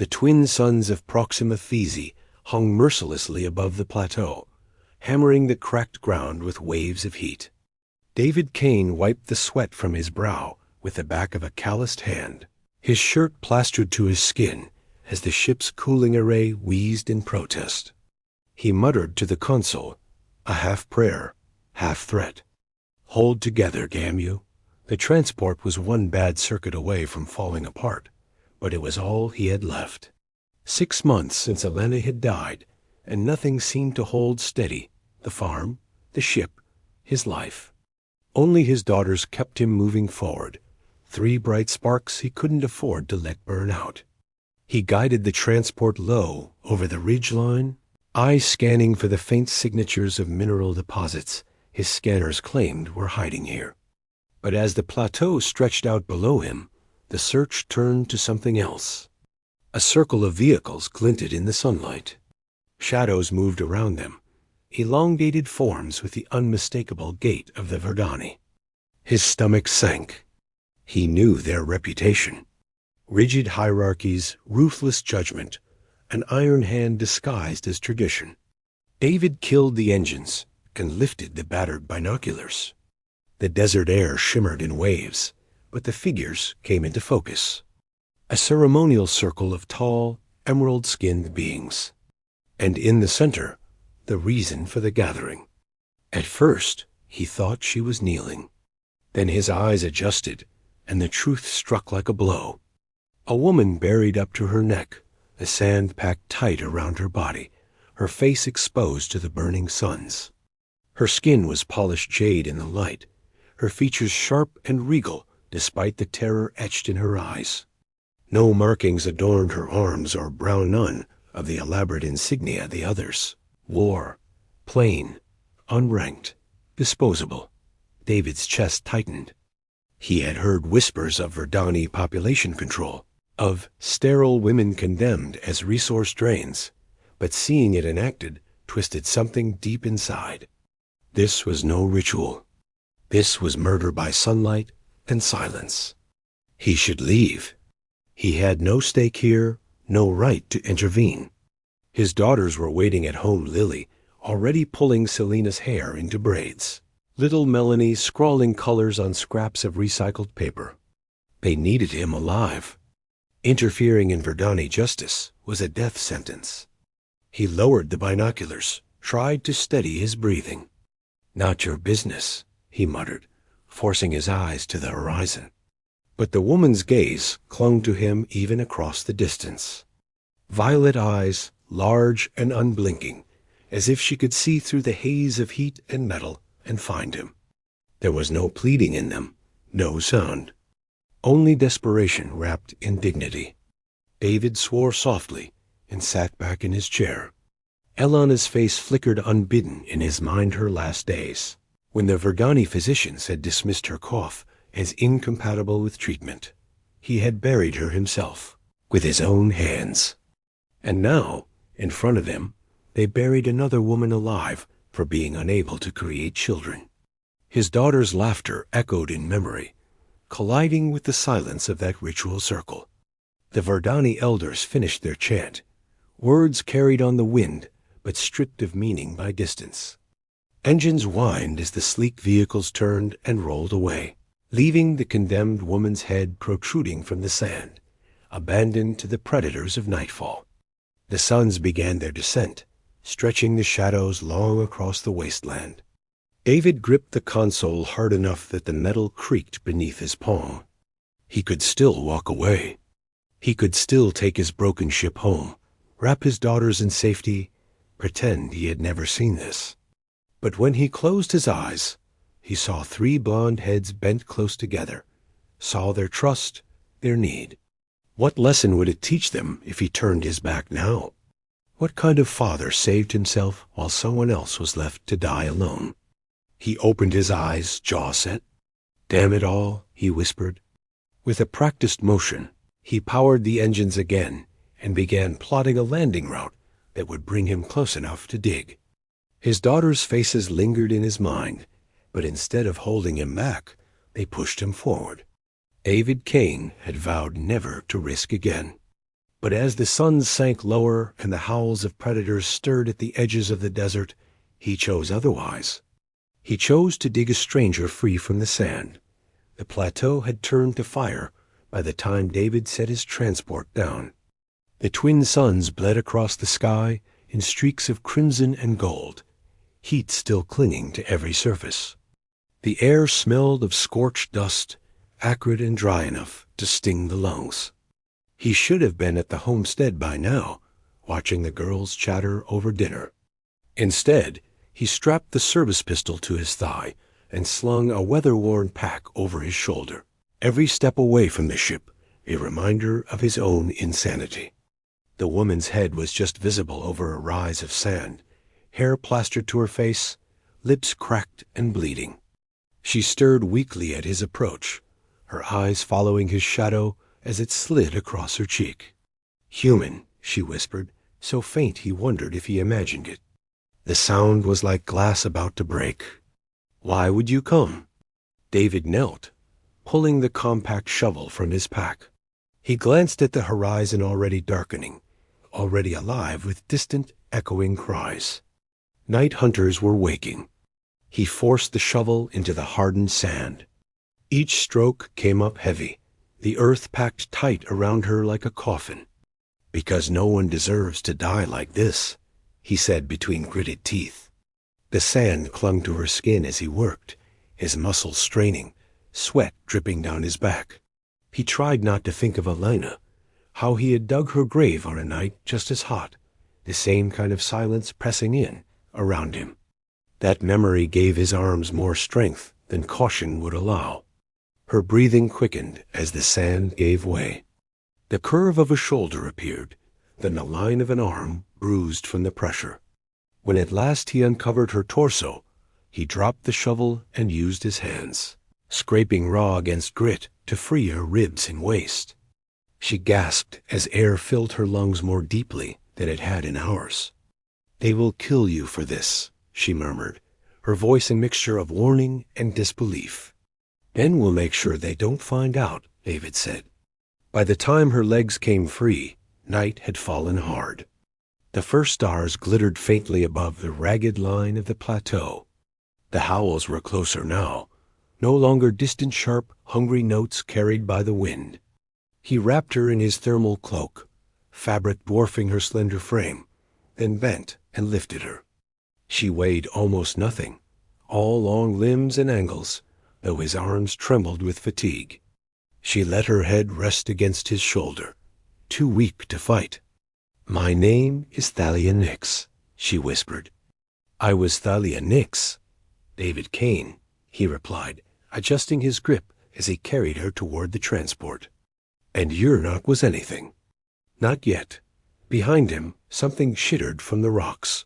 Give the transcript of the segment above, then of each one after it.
The twin suns of Proxima These hung mercilessly above the plateau, hammering the cracked ground with waves of heat. David Kane wiped the sweat from his brow with the back of a calloused hand, his shirt plastered to his skin as the ship's cooling array wheezed in protest. He muttered to the console, a half prayer, half threat. "Hold together, damn you." The transport was one bad circuit away from falling apart, but it was all he had left. 6 months since Elena had died, and nothing seemed to hold steady: the farm, the ship, his life. Only his daughters kept him moving forward, 3 bright sparks he couldn't afford to let burn out. He guided the transport low over the ridgeline, eyes scanning for the faint signatures of mineral deposits his scanners claimed were hiding here. But as the plateau stretched out below him, the search turned to something else. A circle of vehicles glinted in the sunlight. Shadows moved around them, elongated forms with the unmistakable gait of the Verdani. His stomach sank. He knew their reputation: rigid hierarchies, ruthless judgment, an iron hand disguised as tradition. David killed the engines and lifted the battered binoculars. The desert air shimmered in waves, but the figures came into focus. A ceremonial circle of tall, emerald-skinned beings. And in the center, the reason for the gathering. At first, he thought she was kneeling. Then his eyes adjusted, and the truth struck like a blow. A woman buried up to her neck, the sand packed tight around her body, her face exposed to the burning suns. Her skin was polished jade in the light, her features sharp and regal despite the terror etched in her eyes. No markings adorned her arms or brown none of the elaborate insignia the others wore. Plain, unranked, disposable. David's chest tightened. He had heard whispers of Verdani population control, of sterile women condemned as resource drains, but seeing it enacted twisted something deep inside. This was no ritual. This was murder by sunlight and silence. He should leave. He had no stake here, no right to intervene. His daughters were waiting at home, Lily, already pulling Selena's hair into braids. Little Melanie scrawling colors on scraps of recycled paper. They needed him alive. Interfering in Verdani justice was a death sentence. He lowered the binoculars, tried to steady his breathing. "Not your business," he muttered, forcing his eyes to the horizon. But the woman's gaze clung to him even across the distance. Violet eyes, large and unblinking, as if she could see through the haze of heat and metal and find him. There was no pleading in them, no sound. Only desperation wrapped in dignity. David swore softly and sat back in his chair. Elena's face flickered unbidden in his mind her last days, when the Verdani physicians had dismissed her cough as incompatible with treatment. He had buried her himself, with his own hands. And now, in front of them, they buried another woman alive for being unable to create children. His daughter's laughter echoed in memory, colliding with the silence of that ritual circle. The Verdani elders finished their chant, words carried on the wind, but stripped of meaning by distance. Engines whined as the sleek vehicles turned and rolled away, leaving the condemned woman's head protruding from the sand, abandoned to the predators of nightfall. The suns began their descent, stretching the shadows long across the wasteland. David gripped the console hard enough that the metal creaked beneath his palm. He could still walk away. He could still take his broken ship home, wrap his daughters in safety, pretend he had never seen this. But when he closed his eyes, he saw 3 blonde heads bent close together, saw their trust, their need. What lesson would it teach them if he turned his back now? What kind of father saved himself while someone else was left to die alone? He opened his eyes, jaw set. "Damn it all," he whispered. With a practiced motion, he powered the engines again and began plotting a landing route that would bring him close enough to dig. His daughters' faces lingered in his mind, but instead of holding him back, they pushed him forward. David Kane had vowed never to risk again. But as the sun sank lower and the howls of predators stirred at the edges of the desert, he chose otherwise. He chose to dig a stranger free from the sand. The plateau had turned to fire by the time David set his transport down. The twin suns bled across the sky in streaks of crimson and gold, heat still clinging to every surface. The air smelled of scorched dust, acrid and dry enough to sting the lungs. He should have been at the homestead by now, watching the girls chatter over dinner. Instead, he strapped the service pistol to his thigh and slung a weather-worn pack over his shoulder, every step away from the ship a reminder of his own insanity. The woman's head was just visible over a rise of sand, hair plastered to her face, lips cracked and bleeding. She stirred weakly at his approach, her eyes following his shadow as it slid across her cheek. "Human," she whispered, so faint he wondered if he imagined it. The sound was like glass about to break. "Why would you come?" David knelt, pulling the compact shovel from his pack. He glanced at the horizon already darkening, already alive with distant, echoing cries. Night hunters were waking. He forced the shovel into the hardened sand. Each stroke came up heavy, the earth packed tight around her like a coffin. "Because no one deserves to die like this," he said between gritted teeth. The sand clung to her skin as he worked, his muscles straining, sweat dripping down his back. He tried not to think of Elena, how he had dug her grave on a night just as hot, the same kind of silence pressing in around him. That memory gave his arms more strength than caution would allow. Her breathing quickened as the sand gave way. The curve of a shoulder appeared, then the line of an arm bruised from the pressure. When at last he uncovered her torso, he dropped the shovel and used his hands, scraping raw against grit to free her ribs and waist. She gasped as air filled her lungs more deeply than it had in hours. "They will kill you for this," she murmured, her voice a mixture of warning and disbelief. "Then we'll make sure they don't find out," David said. By the time her legs came free, night had fallen hard. The first stars glittered faintly above the ragged line of the plateau. The howls were closer now, no longer distant sharp, hungry notes carried by the wind. He wrapped her in his thermal cloak, fabric dwarfing her slender frame, then bent and lifted her. She weighed almost nothing, all long limbs and ankles, though his arms trembled with fatigue. She let her head rest against his shoulder, too weak to fight. "My name is Thalia Nix," she whispered. "I was Thalia Nix. David Kane," he replied, adjusting his grip as he carried her toward the transport. "And your knock was anything." Not yet. Behind him, something shittered from the rocks,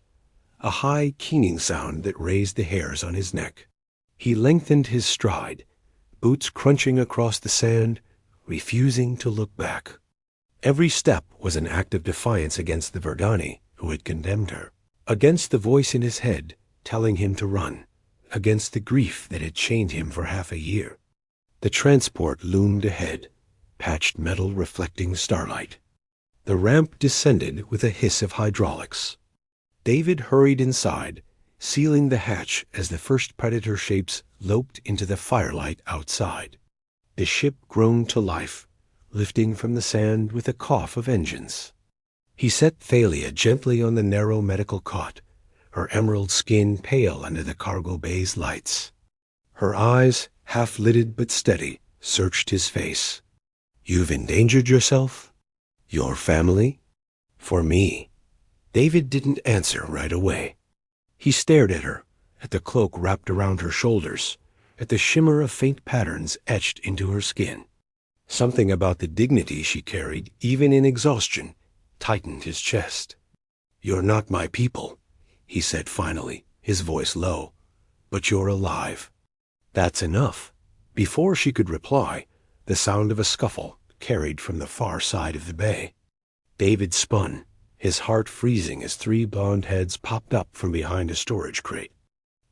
a high keening sound that raised the hairs on his neck. He lengthened his stride, boots crunching across the sand, refusing to look back. Every step was an act of defiance against the Verdani who had condemned her, against the voice in his head telling him to run, against the grief that had chained him for half a year. The transport loomed ahead, patched metal reflecting starlight. The ramp descended with a hiss of hydraulics. David hurried inside, sealing the hatch as the first predator shapes loped into the firelight outside. The ship groaned to life, lifting from the sand with a cough of engines. He set Thalia gently on the narrow medical cot, her emerald skin pale under the cargo bay's lights. Her eyes, half-lidded but steady, searched his face. "You've endangered yourself? Your family? For me?" David didn't answer right away. He stared at her, at the cloak wrapped around her shoulders, at the shimmer of faint patterns etched into her skin. Something about the dignity she carried, even in exhaustion, tightened his chest. "You're not my people," he said finally, his voice low, "but you're alive." "That's enough." Before she could reply, the sound of a scuffle carried from the far side of the bay. David spun, his heart freezing as three blonde heads popped up from behind a storage crate.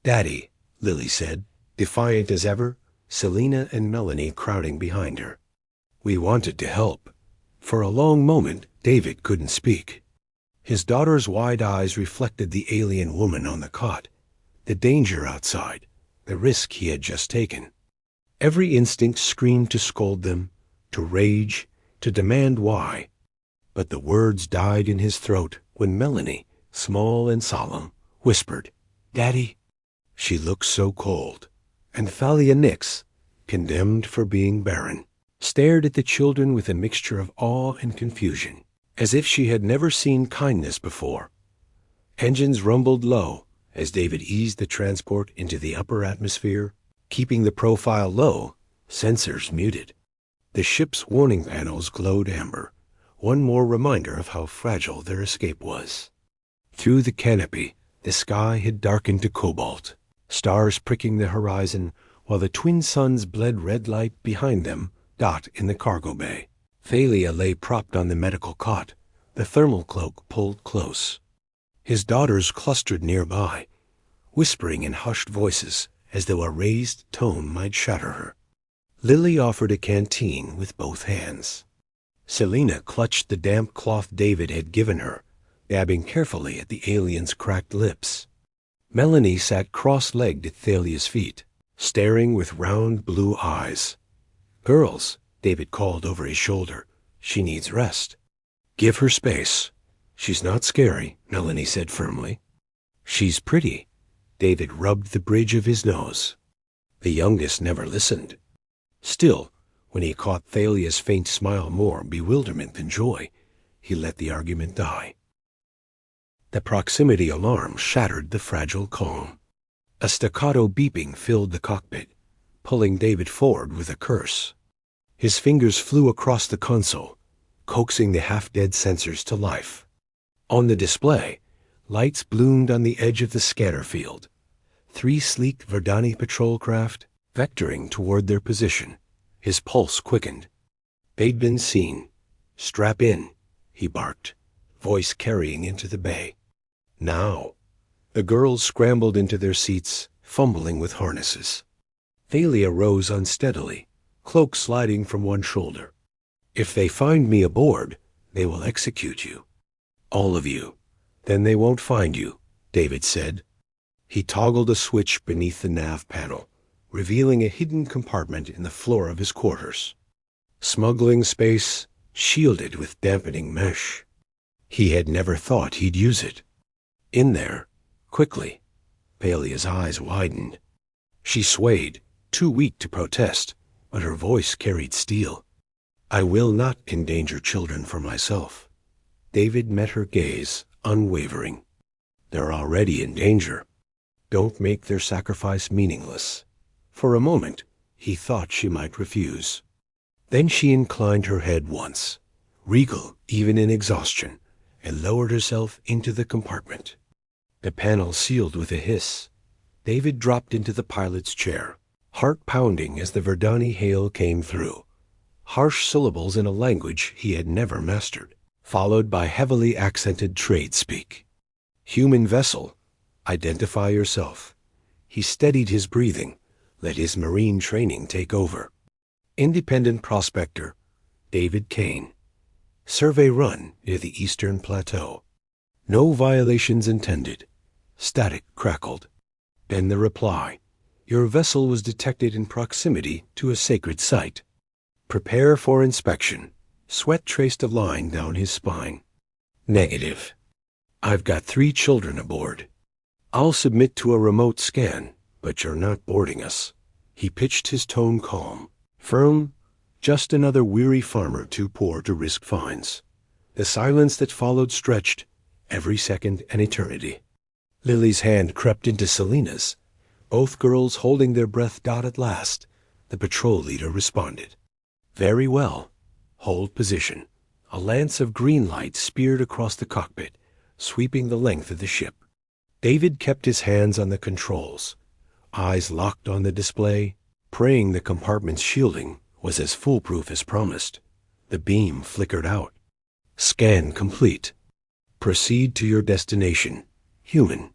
"Daddy," Lily said, defiant as ever, Selena and Melanie crowding behind her. "We wanted to help." For a long moment, David couldn't speak. His daughter's wide eyes reflected the alien woman on the cot, the danger outside, the risk he had just taken. Every instinct screamed to scold them, to rage, to demand why. But the words died in his throat when Melanie, small and solemn, whispered, "Daddy." She looked so cold, and Thalia Nix, condemned for being barren, stared at the children with a mixture of awe and confusion, as if she had never seen kindness before. Engines rumbled low as David eased the transport into the upper atmosphere, keeping the profile low, sensors muted. The ship's warning panels glowed amber, one more reminder of how fragile their escape was. Through the canopy, the sky had darkened to cobalt, stars pricking the horizon, while the twin suns bled red light behind them, dot in the cargo bay. Thalia lay propped on the medical cot, the thermal cloak pulled close. His daughters clustered nearby, whispering in hushed voices as though a raised tone might shatter her. Lily offered a canteen with both hands. Selena clutched the damp cloth David had given her, dabbing carefully at the alien's cracked lips. Melanie sat cross-legged at Thalia's feet, staring with round blue eyes. "Girls," David called over his shoulder, "she needs rest." "Give her space. She's not scary," Melanie said firmly. "She's pretty." David rubbed the bridge of his nose. The youngest never listened. Still, when he caught Thalia's faint smile more bewilderment than joy, he let the argument die. The proximity alarm shattered the fragile calm. A staccato beeping filled the cockpit, pulling David forward with a curse. His fingers flew across the console, coaxing the half-dead sensors to life. On the display, lights bloomed on the edge of the scanner field. 3 sleek Verdani patrol craft, vectoring toward their position. His pulse quickened. They'd been seen. "Strap in," he barked, voice carrying into the bay. "Now." The girls scrambled into their seats, fumbling with harnesses. Thalia rose unsteadily, cloak sliding from one shoulder. "If they find me aboard, they will execute you. All of you. Then they won't find you," David said. He toggled a switch beneath the nav panel, revealing a hidden compartment in the floor of his quarters. Smuggling space, shielded with dampening mesh. He had never thought he'd use it. In there, quickly, Thalia's eyes widened. She swayed, too weak to protest, but her voice carried steel. "I will not endanger children for myself." David met her gaze, unwavering. "They're already in danger. Don't make their sacrifice meaningless." For a moment, he thought she might refuse. Then she inclined her head once, regal even in exhaustion, and lowered herself into the compartment. The panel sealed with a hiss. David dropped into the pilot's chair, heart pounding as the Verdani hail came through. Harsh syllables in a language he had never mastered, followed by heavily accented trade speak. "Human vessel, identify yourself." He steadied his breathing, let his marine training take over. "Independent prospector, David Kane. Survey run near the Eastern Plateau. No violations intended." Static crackled. Then the reply. "Your vessel was detected in proximity to a sacred site. Prepare for inspection." Sweat traced a line down his spine. "Negative. I've got 3 children aboard. I'll submit to a remote scan, but you're not boarding us." He pitched his tone calm, firm, just another weary farmer too poor to risk fines. The silence that followed stretched, every second an eternity. Lily's hand crept into Selena's. Both girls holding their breath. At last, the patrol leader responded. "Very well. Hold position." A lance of green light speared across the cockpit, sweeping the length of the ship. David kept his hands on the controls, eyes locked on the display, praying the compartment's shielding was as foolproof as promised. The beam flickered out. "Scan complete. Proceed to your destination, human."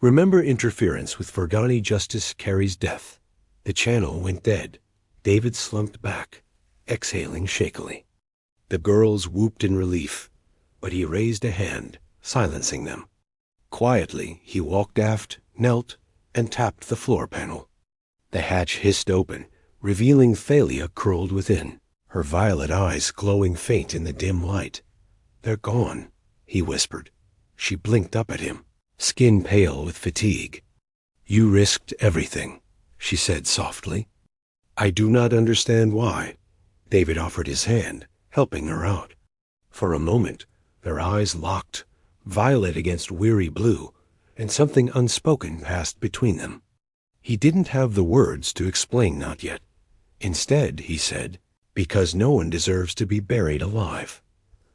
Remember, interference with Verdani justice carries death. The channel went dead. David slumped back, exhaling shakily. The girls whooped in relief, but he raised a hand, silencing them. Quietly, he walked aft, knelt, and tapped the floor panel. The hatch hissed open, revealing Thalia curled within, her violet eyes glowing faint in the dim light. "They're gone," he whispered. She blinked up at him, skin pale with fatigue. "You risked everything," she said softly. "I do not understand why." David offered his hand, helping her out. For a moment, their eyes locked, violet against weary blue, and something unspoken passed between them. He didn't have the words to explain, not yet. Instead, he said, "Because no one deserves to be buried alive."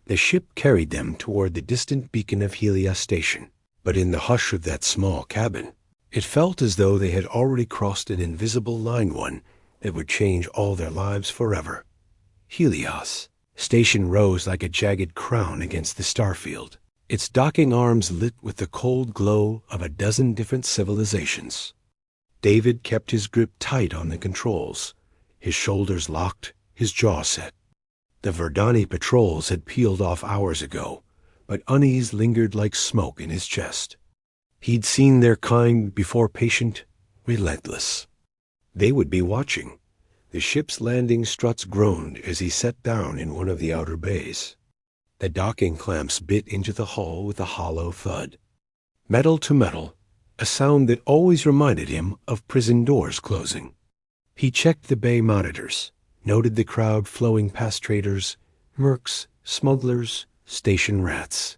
The ship carried them toward the distant beacon of Helios station, but in the hush of that small cabin, it felt as though they had already crossed an invisible line that would change all their lives forever. Helios station rose like a jagged crown against the starfield, its docking arms lit with the cold glow of a dozen different civilizations. David kept his grip tight on the controls, his shoulders locked, his jaw set. The Verdani patrols had peeled off hours ago, but unease lingered like smoke in his chest. He'd seen their kind before, patient, relentless. They would be watching. The ship's landing struts groaned as he sat down in one of the outer bays. The docking clamps bit into the hull with a hollow thud. Metal to metal, a sound that always reminded him of prison doors closing. He checked the bay monitors, noted the crowd flowing past traders, mercs, smugglers, station rats.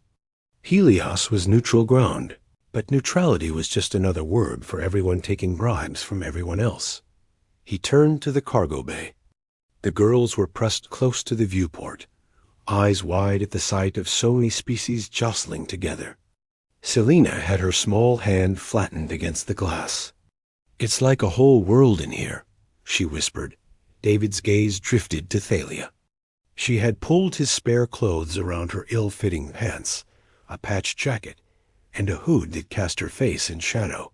Helios was neutral ground, but neutrality was just another word for everyone taking bribes from everyone else. He turned to the cargo bay. The girls were pressed close to the viewport, eyes wide at the sight of so many species jostling together. Selina had her small hand flattened against the glass. "It's like a whole world in here," she whispered. David's gaze drifted to Thalia. She had pulled his spare clothes around her ill-fitting pants, a patched jacket, and a hood that cast her face in shadow.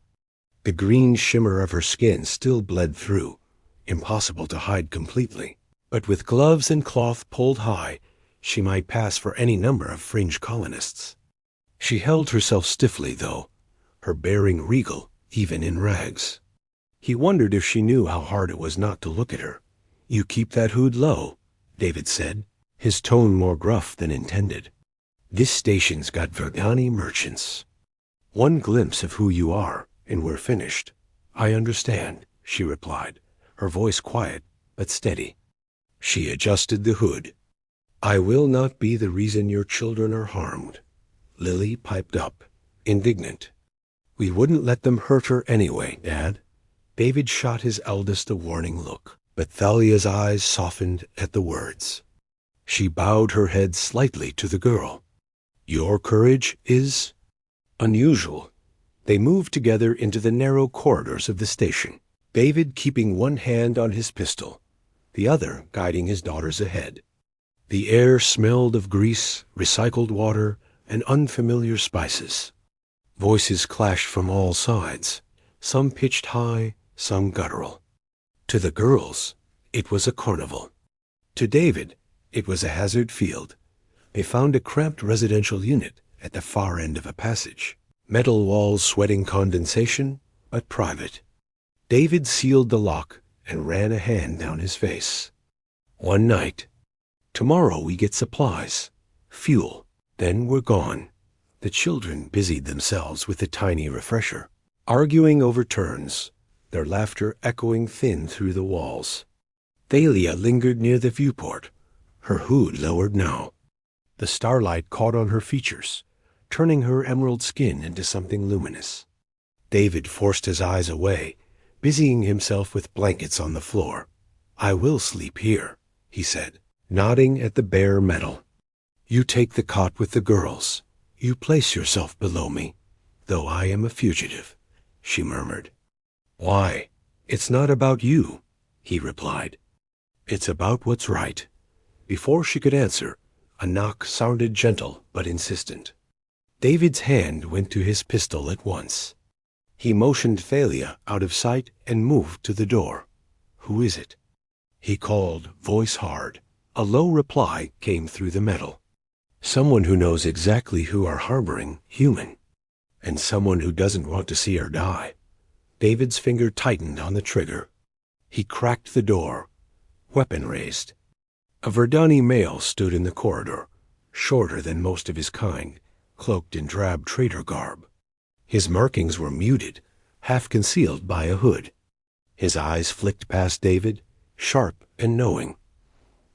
The green shimmer of her skin still bled through, impossible to hide completely, but with gloves and cloth pulled high, she might pass for any number of fringe colonists. She held herself stiffly, though, her bearing regal, even in rags. He wondered if she knew how hard it was not to look at her. "You keep that hood low," David said, his tone more gruff than intended. "This station's got Verdani merchants. One glimpse of who you are, and we're finished." "I understand," she replied, her voice quiet but steady. She adjusted the hood. "I will not be the reason your children are harmed," Lily piped up, indignant. "We wouldn't let them hurt her anyway, Dad." David shot his eldest a warning look, but Thalia's eyes softened at the words. She bowed her head slightly to the girl. "Your courage is unusual." They moved together into the narrow corridors of the station, David keeping one hand on his pistol, the other guiding his daughters ahead. The air smelled of grease, recycled water, and unfamiliar spices. Voices clashed from all sides, some pitched high, some guttural. To the girls, it was a carnival. To David, it was a hazard field. They found a cramped residential unit at the far end of a passage, metal walls sweating condensation, but private. David sealed the lock and ran a hand down his face. "One night. Tomorrow we get supplies, fuel, then we're gone." The children busied themselves with the tiny refresher, arguing over turns, their laughter echoing thin through the walls. Thalia lingered near the viewport, her hood lowered now. The starlight caught on her features, turning her emerald skin into something luminous. David forced his eyes away, busying himself with blankets on the floor. "I will sleep here," he said, nodding at the bare metal. "You take the cot with the girls. You place yourself below me, though I am a fugitive," she murmured. "Why? It's not about you," he replied. "It's about what's right." Before she could answer, a knock sounded gentle but insistent. David's hand went to his pistol at once. He motioned Thalia out of sight and moved to the door. "Who is it?" he called, voice hard, A low reply came through the metal. Someone who knows exactly who are harboring human, and someone who doesn't want to see her die. David's finger tightened on the trigger. He cracked the door, weapon raised. A Verdani male stood in the corridor, shorter than most of his kind, cloaked in drab trader garb. His markings were muted, half concealed by a hood. His eyes flicked past David, sharp and knowing.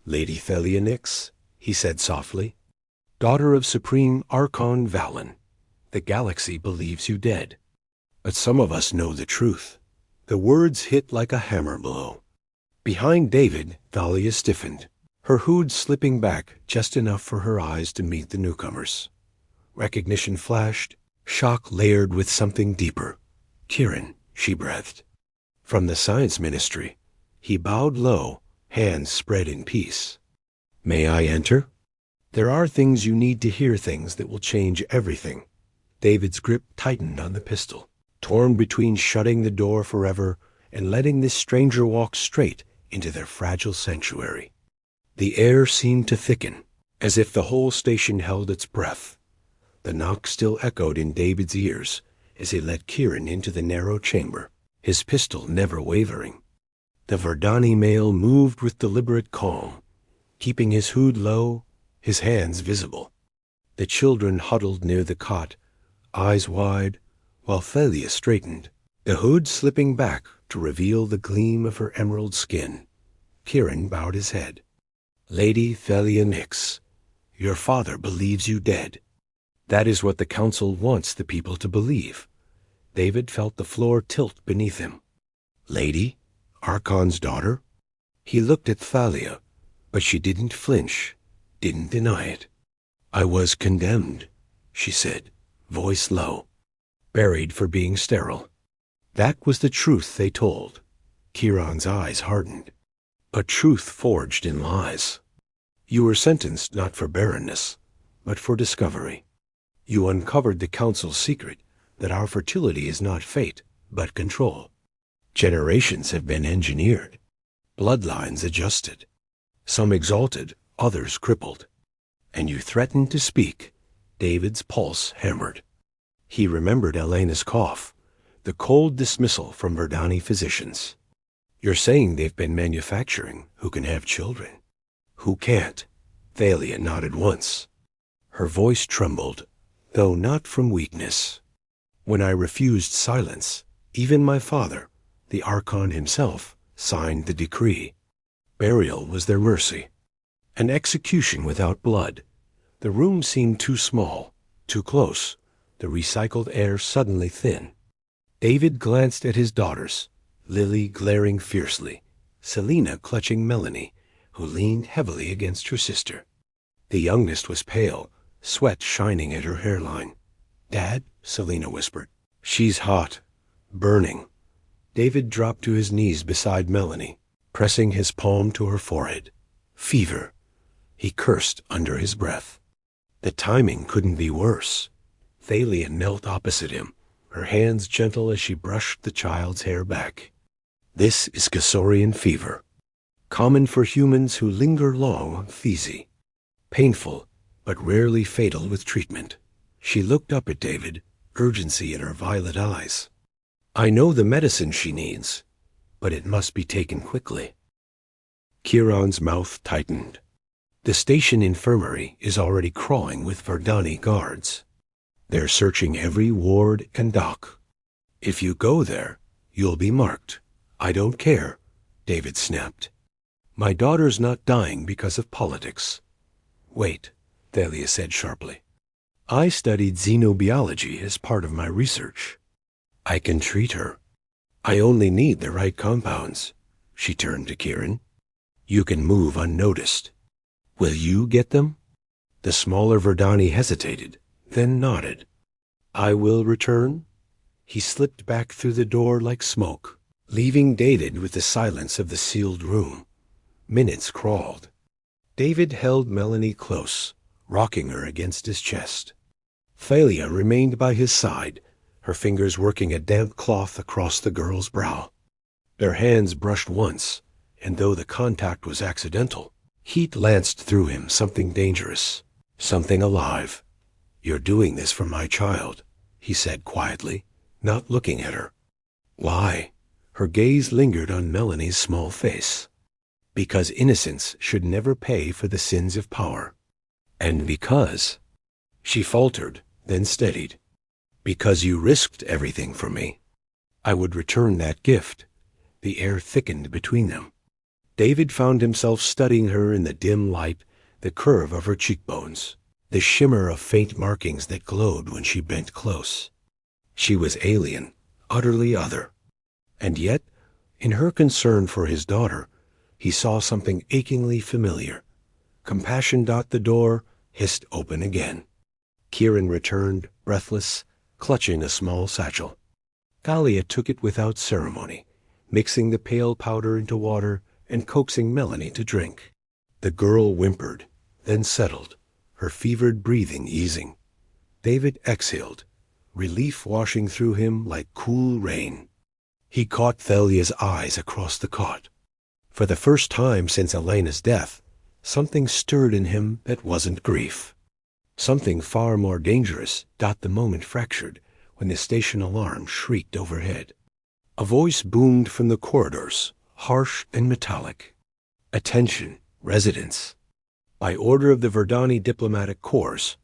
"Lady Thelia Nix," he said softly, "daughter of Supreme Archon Valen, the galaxy believes you dead. But some of us know the truth." The words hit like a hammer blow. Behind David, Thalia stiffened, her hood slipping back just enough for her eyes to meet the newcomers. Recognition flashed, shock layered with something deeper. "Kieran," she breathed. From the Science Ministry. He bowed low, hands spread in peace. "May I enter?" "There are things you need to hear, things that will change everything." David's grip tightened on the pistol, torn between shutting the door forever and letting this stranger walk straight into their fragile sanctuary. The air seemed to thicken, as if the whole station held its breath. The knock still echoed in David's ears as he led Kieran into the narrow chamber, his pistol never wavering. The Verdani male moved with deliberate calm, keeping his hood low, his hands visible. The children huddled near the cot, eyes wide, while Thelia straightened, the hood slipping back to reveal the gleam of her emerald skin. Kieran bowed his head. "Lady Thelia Nix, your father believes you dead." That is what the council wants the people to believe. David felt the floor tilt beneath him. "Lady? Archon's daughter?" He looked at Thalia, but she didn't flinch, didn't deny it. "I was condemned," she said, voice low. "Buried for being sterile." That was the truth they told. Kieran's eyes hardened. A truth forged in lies. "You were sentenced not for barrenness, but for discovery. You uncovered the council's secret that our fertility is not fate, but control. Generations have been engineered, bloodlines adjusted, some exalted, others crippled. And you threatened to speak." David's pulse hammered. He remembered Elena's cough, the cold dismissal from Verdani physicians. "You're saying they've been manufacturing who can have children. Who can't?" Thalia nodded once. Her voice trembled, though not from weakness. "When I refused silence, even my father, the Archon himself, signed the decree. Burial was their mercy. An execution without blood." The room seemed too small, too close, the recycled air suddenly thin. David glanced at his daughters, Lily glaring fiercely, Selena clutching Melanie, who leaned heavily against her sister. The youngest was pale, sweat shining at her hairline. "Dad," Selena whispered. "She's hot, burning." David dropped to his knees beside Melanie, pressing his palm to her forehead. "Fever." He cursed under his breath. The timing couldn't be worse. Thalia knelt opposite him, her hands gentle as she brushed the child's hair back. "This is Gassorian fever, common for humans who linger long on Thesi. Painful, but rarely fatal with treatment." She looked up at David, urgency in her violet eyes. "I know the medicine she needs, but it must be taken quickly." Kieran's mouth tightened. The station infirmary is already crawling with Verdani guards. They're searching every ward and dock. "If you go there, you'll be marked." "I don't care," David snapped. "My daughter's not dying because of politics." "Wait," Thalia said sharply. "I studied xenobiology as part of my research. I can treat her. I only need the right compounds." She turned to Kieran. "You can move unnoticed. Will you get them?" The smaller Verdani hesitated, then nodded. "I will return." He slipped back through the door like smoke, leaving David with the silence of the sealed room. Minutes crawled. David held Melanie close, rocking her against his chest. Thalia remained by his side, her fingers working a damp cloth across the girl's brow. Their hands brushed once, and though the contact was accidental, Heat lanced through him, something dangerous, something alive. "You're doing this for my child," he said quietly, not looking at her. "Why?" Her gaze lingered on Melanie's small face. "Because innocence should never pay for the sins of power. And because—" She faltered, then steadied. "Because you risked everything for me. I would return that gift." The air thickened between them. David found himself studying her in the dim light, the curve of her cheekbones, the shimmer of faint markings that glowed when she bent close. She was alien, utterly other. And yet, in her concern for his daughter, he saw something achingly familiar. Compassion. The door hissed open again. Kieran returned, breathless, clutching a small satchel. Galia took it without ceremony, mixing the pale powder into water and coaxing Melanie to drink. The girl whimpered, then settled, her fevered breathing easing. David exhaled, relief washing through him like cool rain. He caught Thalia's eyes across the cot. For the first time since Elena's death, something stirred in him that wasn't grief. Something far more dangerous. The moment fractured when the station alarm shrieked overhead. A voice boomed from the corridors, harsh and metallic. "Attention, residents. By order of the Verdani Diplomatic Corps,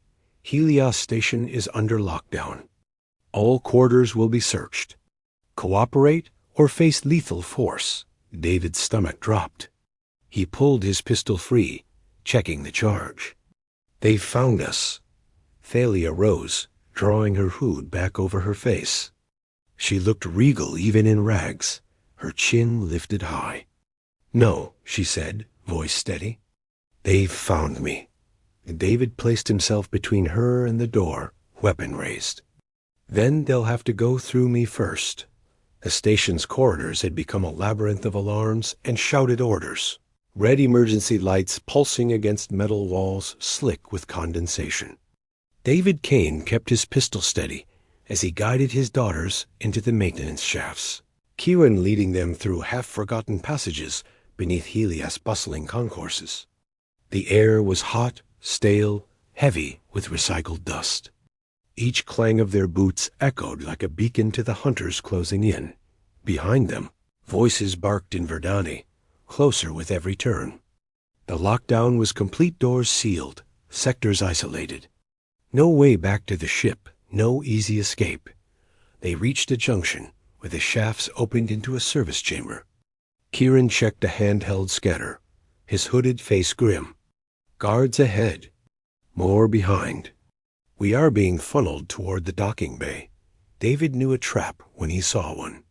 Helios Station is under lockdown. All quarters will be searched. Cooperate or face lethal force." David's stomach dropped. He pulled his pistol free, checking the charge. "They've found us." Thalia rose, drawing her hood back over her face. She looked regal even in rags, her chin lifted high. "No," she said, voice steady. "They've found me." David placed himself between her and the door, weapon raised. "Then they'll have to go through me first." The station's corridors had become a labyrinth of alarms and shouted orders. Red emergency lights pulsing against metal walls slick with condensation. David Kane kept his pistol steady as he guided his daughters into the maintenance shafts, Kieran leading them through half-forgotten passages beneath Helios' bustling concourses. The air was hot, stale, heavy with recycled dust. Each clang of their boots echoed like a beacon to the hunters closing in. Behind them, voices barked in Verdani, closer with every turn. The lockdown was complete, doors sealed, sectors isolated. No way back to the ship, no easy escape. They reached a junction where the shafts opened into a service chamber. Kieran checked a handheld scanner, his hooded face grim. Guards ahead, more behind. "We are being funneled toward the docking bay." David knew a trap when he saw one.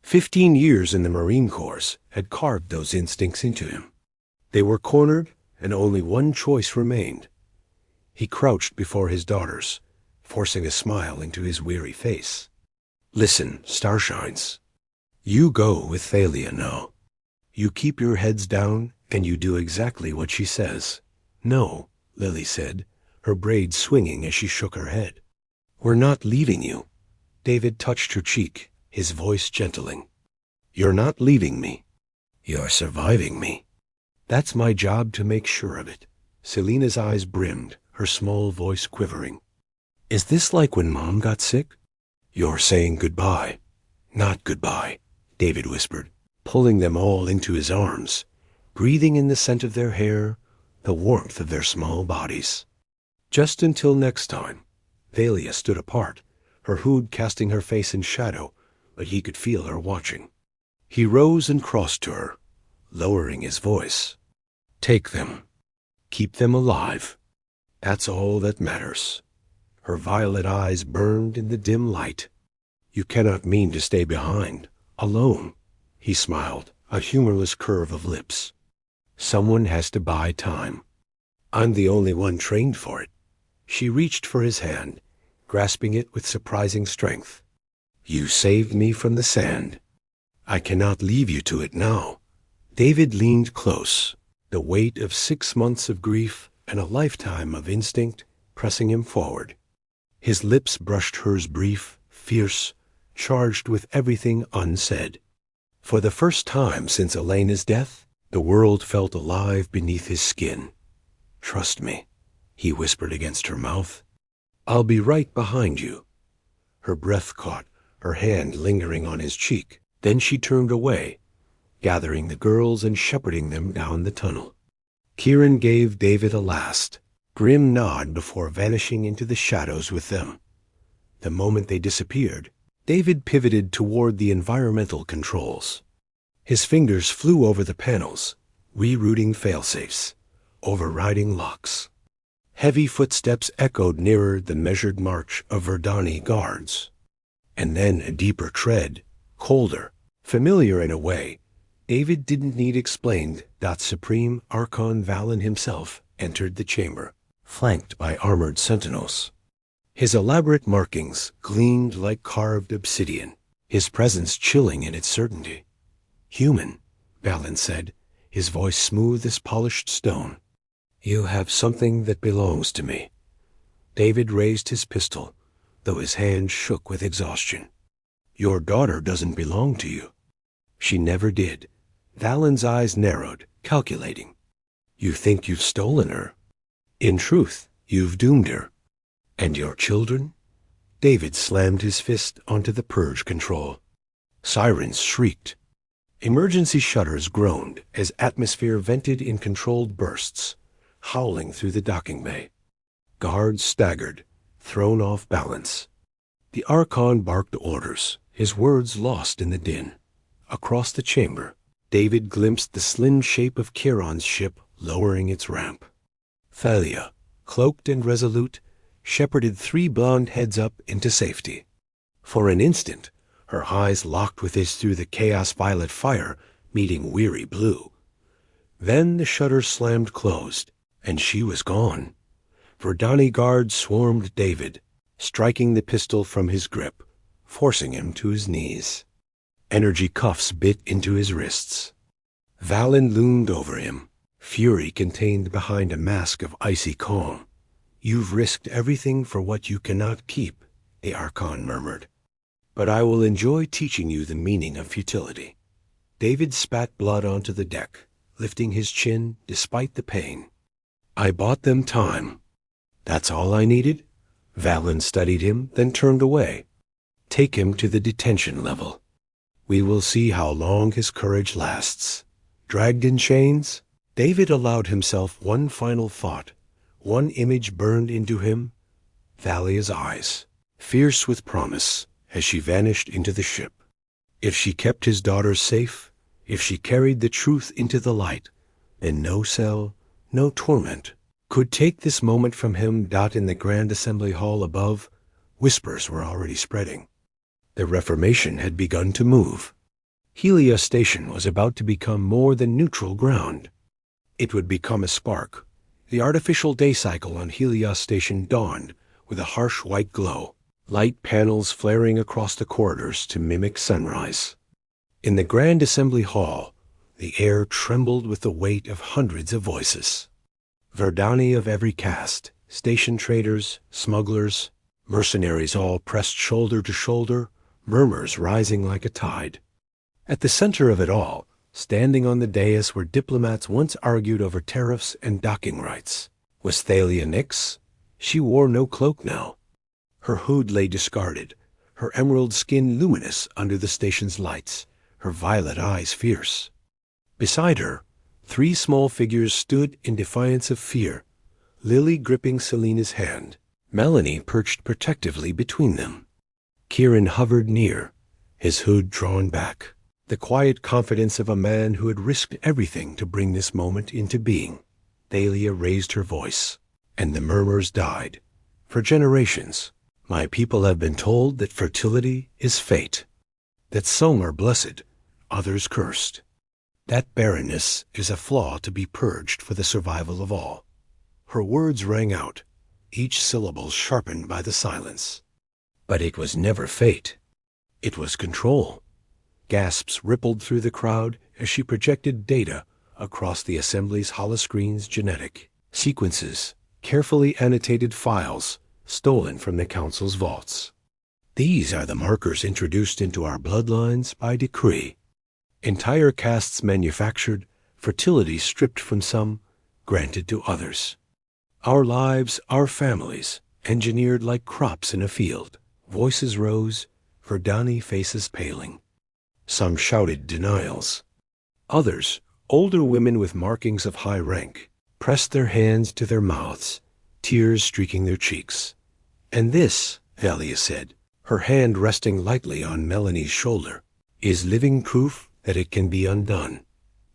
15 years in the Marine Corps had carved those instincts into him. They were cornered, and only one choice remained. He crouched before his daughters, forcing a smile into his weary face. "Listen, Starshines. You go with Thalia now. You keep your heads down, and you do exactly what she says." "No," Lily said, her braids swinging as she shook her head. "We're not leaving you." David touched her cheek, his voice gentling. "You're not leaving me. You're surviving me. That's my job to make sure of it." Selena's eyes brimmed, her small voice quivering. "Is this like when Mom got sick?" "You're saying goodbye." "Not goodbye," David whispered, pulling them all into his arms, breathing in the scent of their hair, the warmth of their small bodies. "Just until next time." Thalia stood apart, her hood casting her face in shadow, but he could feel her watching. He rose and crossed to her, lowering his voice. "Take them. Keep them alive. That's all that matters." Her violet eyes burned in the dim light. "You cannot mean to stay behind, alone." He smiled, a humorless curve of lips. "Someone has to buy time. I'm the only one trained for it." She reached for his hand, grasping it with surprising strength. "You saved me from the sand. I cannot leave you to it now." David leaned close, the weight of 6 months of grief and a lifetime of instinct pressing him forward. His lips brushed hers, brief, fierce, charged with everything unsaid. For the first time since Elena's death, The world felt alive beneath his skin. "Trust me," he whispered against her mouth. "I'll be right behind you." Her breath caught, her hand lingering on his cheek. Then she turned away, gathering the girls and shepherding them down the tunnel. Kieran gave David a last, grim nod before vanishing into the shadows with them. The moment they disappeared, David pivoted toward the environmental controls. His fingers flew over the panels, rerouting failsafes, overriding locks. Heavy footsteps echoed nearer the measured march of Verdani guards. And then a deeper tread, colder, familiar in a way David didn't need explained. Supreme Archon Valen himself entered the chamber, flanked by armored sentinels. His elaborate markings gleamed like carved obsidian, his presence chilling in its certainty. "Human," Valen said, his voice smooth as polished stone. "You have something that belongs to me." David raised his pistol, though his hand shook with exhaustion. "Your daughter doesn't belong to you." "She never did." Valen's eyes narrowed, calculating. "You think you've stolen her. In truth, you've doomed her. And your children?" David slammed his fist onto the purge control. Sirens shrieked. Emergency shutters groaned as atmosphere vented in controlled bursts, howling through the docking bay. Guards staggered, thrown off balance. The Archon barked orders, his words lost in the din. Across the chamber, David glimpsed the slim shape of Chiron's ship lowering its ramp. Thalia, cloaked and resolute, shepherded 3 blonde heads up into safety. For an instant, her eyes locked with his through the chaos violet fire, meeting weary blue. Then the shutter slammed closed, and she was gone. Verdani guards swarmed David, striking the pistol from his grip, forcing him to his knees. Energy cuffs bit into his wrists. Valen loomed over him, fury contained behind a mask of icy calm. "You've risked everything for what you cannot keep," the Archon murmured. "But I will enjoy teaching you the meaning of futility." David spat blood onto the deck, lifting his chin despite the pain. "I bought them time." "That's all I needed?" Valen studied him, then turned away. "Take him to the detention level. We will see how long his courage lasts. Dragged in chains?" David allowed himself one final thought. One image burned into him. Thalia's eyes, fierce with promise, as she vanished into the ship. If she kept his daughters safe, if she carried the truth into the light, then no cell, no torment, could take this moment from him. In the Grand Assembly Hall above, whispers were already spreading. The Reformation had begun to move. Helios Station was about to become more than neutral ground. It would become a spark. The artificial day cycle on Helios Station dawned with a harsh white glow, light panels flaring across the corridors to mimic sunrise. In the Grand Assembly Hall, the air trembled with the weight of hundreds of voices. Verdani of every caste, station traders, smugglers, mercenaries all pressed shoulder to shoulder, murmurs rising like a tide. At the center of it all, standing on the dais where diplomats once argued over tariffs and docking rights, was Thalia Nix. She wore no cloak now. Her hood lay discarded, her emerald skin luminous under the station's lights, her violet eyes fierce. Beside her, 3 small figures stood in defiance of fear, Lily gripping Selena's hand, Melanie perched protectively between them. Kieran hovered near, his hood drawn back, the quiet confidence of a man who had risked everything to bring this moment into being. Thalia raised her voice, and the murmurs died. "For generations, my people have been told that fertility is fate, that some are blessed, others cursed. That barrenness is a flaw to be purged for the survival of all." Her words rang out, each syllable sharpened by the silence. But it was never fate. It was control. Gasps rippled through the crowd as she projected data across the assembly's holoscreen's genetic sequences, carefully annotated files stolen from the council's vaults. "These are the markers introduced into our bloodlines by decree. Entire castes manufactured, fertility stripped from some, granted to others. Our lives, our families, engineered like crops in a field. Voices rose, Verdani faces paling. Some shouted denials. Others, older women with markings of high rank, pressed their hands to their mouths, tears streaking their cheeks. And this, Helios said, her hand resting lightly on Melanie's shoulder, is living proof that it can be undone.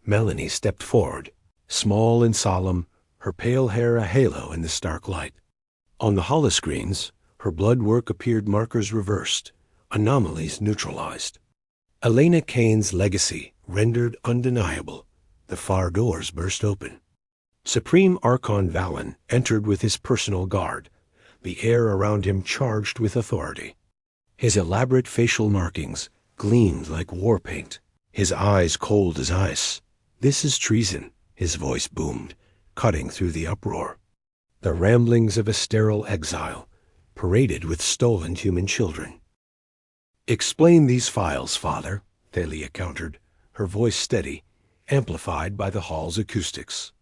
Melanie stepped forward, small and solemn, her pale hair a halo in the stark light. On the holoscreens, her blood work appeared markers reversed, anomalies neutralized. Elena Kane's legacy rendered undeniable. The far doors burst open. Supreme Archon Valen entered with his personal guard, the air around him charged with authority. His elaborate facial markings gleamed like war paint, his eyes cold as ice. "This is treason," his voice boomed, cutting through the uproar. The ramblings of a sterile exile, paraded with stolen human children. "Explain these files, Father," Thalia countered, her voice steady, amplified by the hall's acoustics.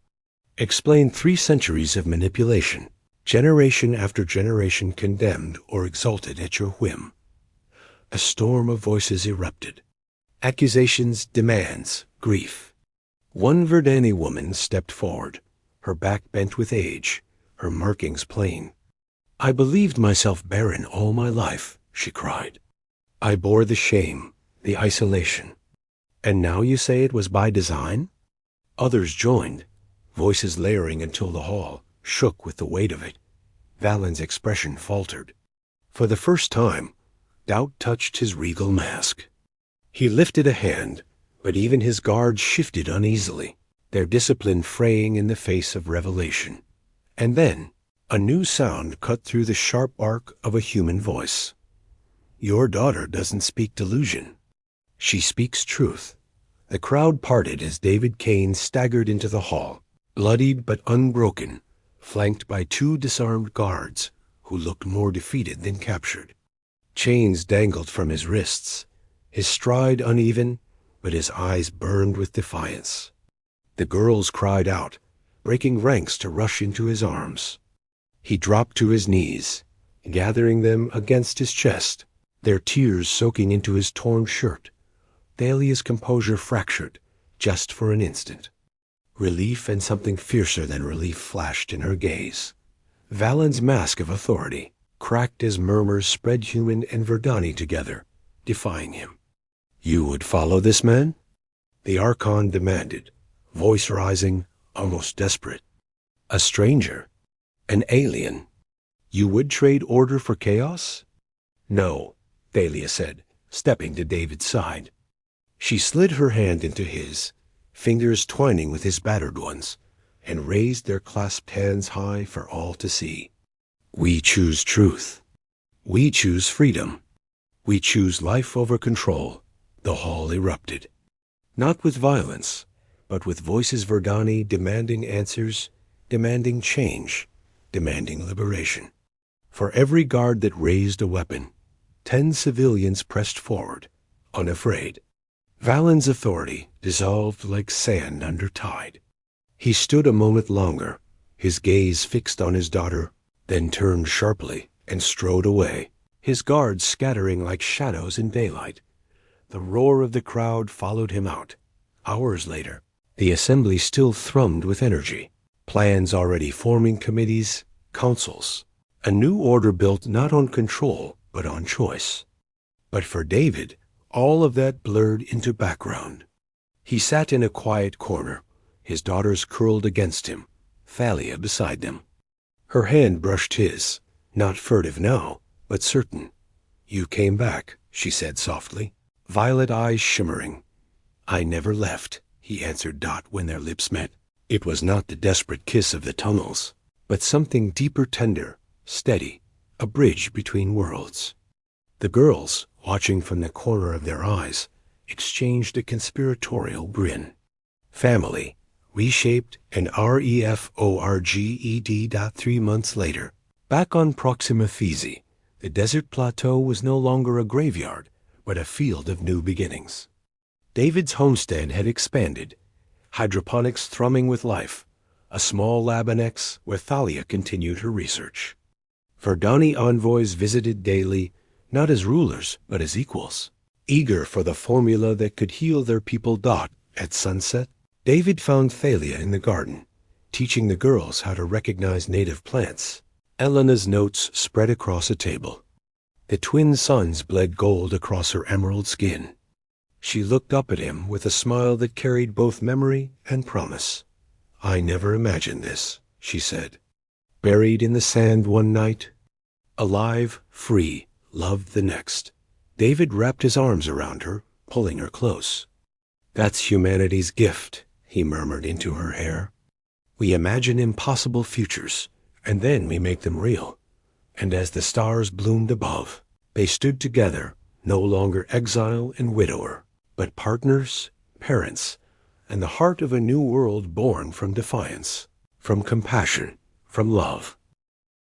"Explain 3 centuries of manipulation, generation after generation condemned or exalted at your whim." A storm of voices erupted. Accusations, demands, grief. One Verdani woman stepped forward, her back bent with age, her markings plain. "I believed myself barren all my life," she cried. "I bore the shame, the isolation. And now you say it was by design?" Others joined, voices layering until the hall shook with the weight of it. Valen's expression faltered. For the first time, doubt touched his regal mask. He lifted a hand, but even his guards shifted uneasily, their discipline fraying in the face of revelation. And then, a new sound cut through the sharp arc of a human voice. "Your daughter doesn't speak delusion. She speaks truth." The crowd parted as David Kane staggered into the hall, bloodied but unbroken, flanked by 2 disarmed guards who looked more defeated than captured. Chains dangled from his wrists, his stride uneven, but his eyes burned with defiance. The girls cried out, breaking ranks to rush into his arms. He dropped to his knees, gathering them against his chest, their tears soaking into his torn shirt. Thalia's composure fractured, just for an instant. Relief and something fiercer than relief flashed in her gaze. Valen's mask of authority cracked as murmurs spread human and Verdani together, defying him. "You would follow this man?" The Archon demanded, voice rising, almost desperate. "A stranger? An alien? You would trade order for chaos?" "No," Thalia said, stepping to David's side. She slid her hand into his, fingers twining with his battered ones, and raised their clasped hands high for all to see. "We choose truth. We choose freedom. We choose life over control." The hall erupted. Not with violence, but with voices Verdani demanding answers, demanding change, demanding liberation. For every guard that raised a weapon, 10 civilians pressed forward, unafraid. Valen's authority dissolved like sand under tide. He stood a moment longer, his gaze fixed on his daughter, then turned sharply and strode away, his guards scattering like shadows in daylight. The roar of the crowd followed him out. Hours later, the assembly still thrummed with energy, plans already forming committees, councils, a new order built not on control but on choice. But for David, all of that blurred into background. He sat in a quiet corner, his daughters curled against him, Thalia beside them. Her hand brushed his, not furtive now, but certain. "You came back," she said softly, violet eyes shimmering. "I never left," he answered Dot when their lips met. It was not the desperate kiss of the tunnels, but something deeper, tender, steady, a bridge between worlds. The girls, watching from the corner of their eyes, exchanged a conspiratorial grin. Family, reshaped and REFORGED. 3 months later, back on Proxima Physi, the desert plateau was no longer a graveyard, but a field of new beginnings. David's homestead had expanded. hydroponics thrumming with life, a small lab annex where Thalia continued her research. Verdani envoys visited daily, not as rulers, but as equals, eager for the formula that could heal their people. At sunset, David found Thalia in the garden, teaching the girls how to recognize native plants. Elena's notes spread across a table. The twin suns bled gold across her emerald skin. She looked up at him with a smile that carried both memory and promise. "I never imagined this," she said. Buried in the sand one night, alive, free, loved the next. David wrapped his arms around her, pulling her close. "That's humanity's gift," he murmured into her hair. "We imagine impossible futures, and then we make them real." And as the stars bloomed above, they stood together, no longer exile and widower, but partners, parents, and the heart of a new world born from defiance, from compassion, from love.